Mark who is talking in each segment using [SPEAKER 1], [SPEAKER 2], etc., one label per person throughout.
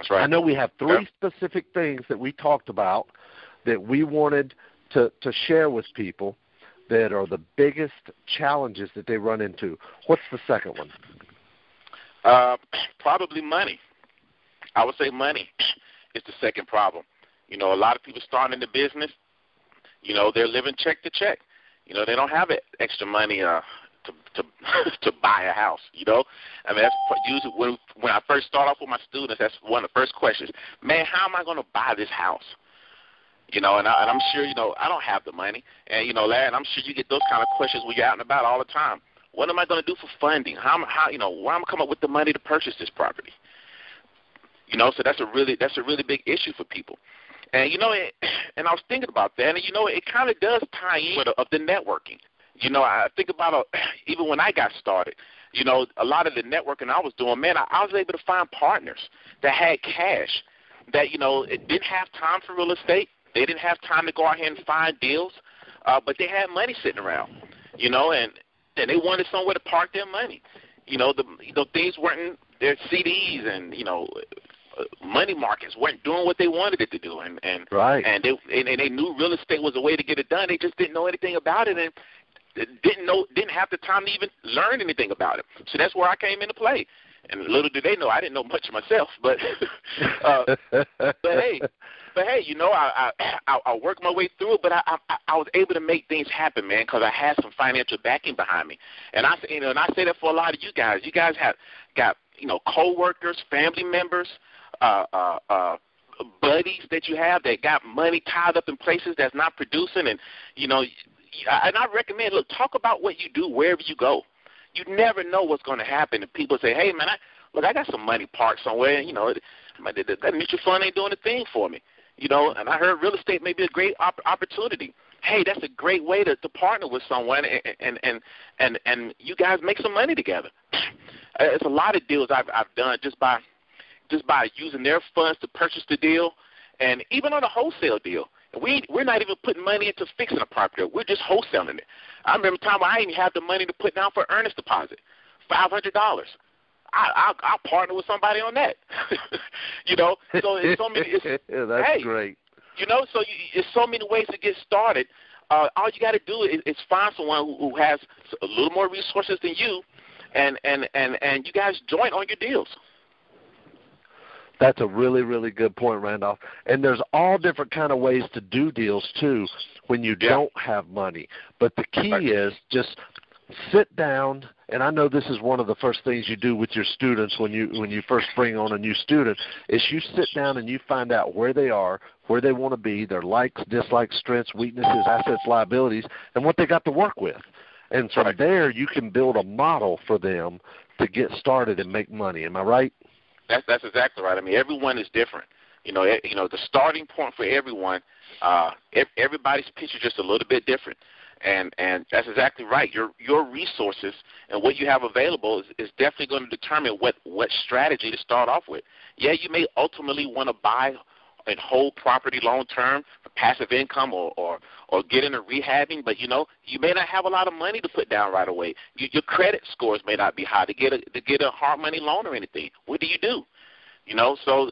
[SPEAKER 1] That's right.
[SPEAKER 2] I know we have three specific things that we talked about that we wanted to share with people that are the biggest challenges that they run into. What's the second one?
[SPEAKER 1] Probably money. I would say money is the second problem. A lot of people starting in the business, they're living check to check. They don't have extra money to buy a house. I mean, that's usually when I first start off with my students, that's one of the first questions. Man, how am I going to buy this house? And I'm sure, I don't have the money. And, Larry, I'm sure you get those kind of questions when you're out and about all the time. What am I going to do for funding? Where am I come up with the money to purchase this property? So that's a really big issue for people. And, and I was thinking about that, and, it kind of does tie in with the networking. I think about even when I got started, a lot of the networking I was doing, man, I was able to find partners that had cash that, it didn't have time for real estate. They didn't have time to go out here and find deals, but they had money sitting around, and they wanted somewhere to park their money. Things weren't, their CDs and, money markets weren't doing what they wanted it to do, and they knew real estate was a way to get it done. They just didn't know anything about it, and didn't have the time to even learn anything about it. So that's where I came into play. And little did they know, I didn't know much myself, but hey, I worked my way through it. But I was able to make things happen, man, because I had some financial backing behind me. And I say that for a lot of you guys. You guys have got coworkers, family members, buddies that you have that got money tied up in places that's not producing, and and I recommend, look, talk about what you do wherever you go. You never know what's going to happen. If people say, hey, man, I got some money parked somewhere, that mutual fund ain't doing a thing for me, and I heard real estate may be a great opportunity. Hey, that's a great way to partner with someone, and you guys make some money together. It's a lot of deals I've done just by using their funds to purchase the deal, and even on a wholesale deal. We're not even putting money into fixing a property. We're just wholesaling it. I remember a time where I didn't have the money to put down for earnest deposit, $500. I'll partner with somebody on that. So it's so many.
[SPEAKER 2] That's great.
[SPEAKER 1] So it's so many ways to get started. All you got to do is find someone who has a little more resources than you, and you guys join on your deals.
[SPEAKER 2] That's a really, really good point, Randolph. And there's all different kind of ways to do deals, too, when you don't have money. But the key is just sit down, and I know this is one of the first things you do with your students when you first bring on a new student, is you sit down and you find out where they are, where they want to be, their likes, dislikes, strengths, weaknesses, assets, liabilities, and what they got to work with. And from there, you can build a model for them to get started and make money. Am I right?
[SPEAKER 1] That's exactly right. I mean, everyone is different. The starting point for everyone, everybody's pitch is just a little bit different. And that's exactly right. Your resources and what you have available is definitely going to determine what strategy to start off with. Yeah, you may ultimately want to buy and hold property long term for passive income or get into rehabbing, but you may not have a lot of money to put down right away. Your credit scores may not be high to get a hard money loan or anything. What do you do? So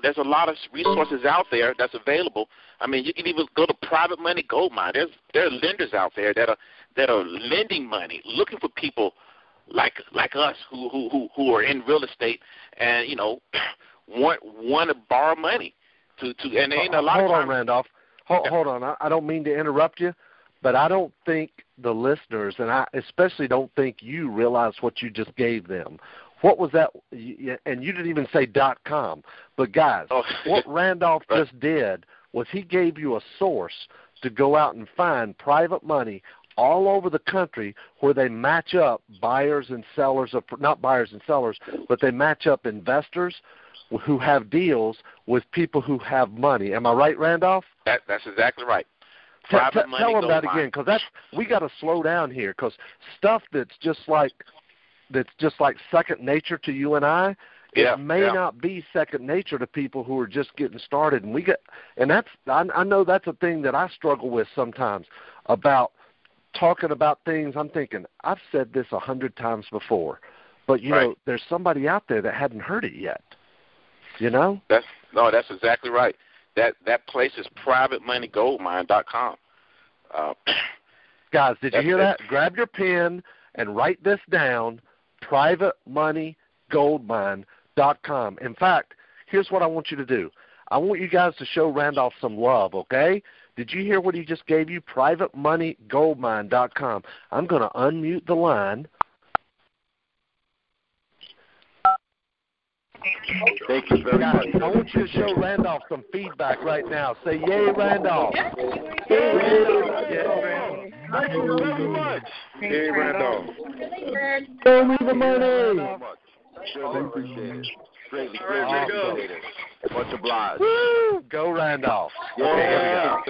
[SPEAKER 1] there's a lot of resources out there that's available. I mean, you can even go to private money gold mine. There are lenders out there that are lending money, looking for people like us who are in real estate and want to borrow money. And ain't a lot
[SPEAKER 2] hold
[SPEAKER 1] of
[SPEAKER 2] on, Randolph. Hold on. I don't mean to interrupt you, but I don't think the listeners, and I especially don't think you realize what you just gave them. What was that? And you didn't even say .com. But, guys, what Randolph just did was he gave you a source to go out and find private money all over the country where they match up buyers and sellers, not buyers and sellers, but they match up investors who have deals with people who have money. Am I right, Randolph?
[SPEAKER 1] That's exactly right.
[SPEAKER 2] Tell them that again, because we got to slow down here, because stuff that's just like second nature to you and I, it may not be second nature to people who are just getting started. And I know that's a thing that I struggle with sometimes about talking about things. I'm thinking, I've said this 100 times before, but you know, there's somebody out there that hadn't heard it yet. You know?
[SPEAKER 1] That's exactly right. That place is privatemoneygoldmine.com.
[SPEAKER 2] Guys, did you hear that? Grab your pen and write this down, privatemoneygoldmine.com. In fact, here's what I want you to do. I want you guys to show Randolph some love, okay? Did you hear what he just gave you? privatemoneygoldmine.com. I'm going to unmute the line.
[SPEAKER 3] Thank you very much.
[SPEAKER 2] I want you to show Randolph some feedback right now. Say, yay, Randolph.
[SPEAKER 3] Yay, Randolph. Thank you very much. Yay, Randolph.
[SPEAKER 2] Show me the money.
[SPEAKER 3] Greatly appreciate it. Greatly appreciate it. Much obliged.
[SPEAKER 2] Woo! Go, Randolph.
[SPEAKER 3] Yeah.
[SPEAKER 2] Okay, here we go.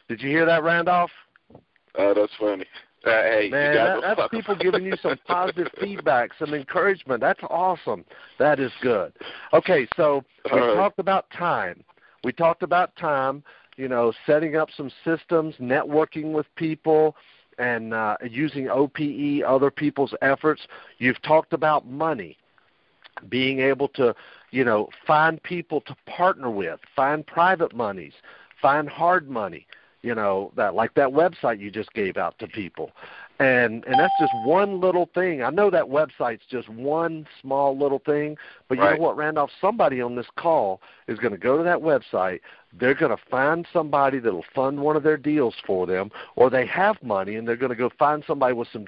[SPEAKER 2] Did you hear that, Randolph?
[SPEAKER 1] That's funny. Hey,
[SPEAKER 2] man, that's people giving you some positive feedback, some encouragement. That's awesome. That is good. Okay, so we talked about time. Setting up some systems, networking with people, and using OPE, other people's efforts. You've talked about money, being able to, find people to partner with, find private monies, find hard money. Like that website you just gave out to people. And that's just one little thing. I know that website's just one small little thing, but you know what, Randolph? Somebody on this call is going to go to that website. They're going to find somebody that will fund one of their deals for them, or they have money and they're going to go find somebody with a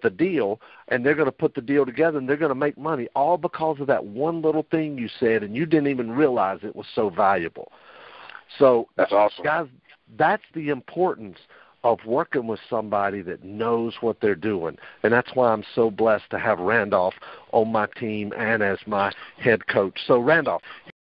[SPEAKER 2] deal, and they're going to put the deal together and they're going to make money all because of that one little thing you said, and you didn't even realize it was so valuable. So
[SPEAKER 1] that's awesome.
[SPEAKER 2] Guys, that's the importance of working with somebody that knows what they're doing. And that's why I'm so blessed to have Randolph on my team and as my head coach. So, Randolph,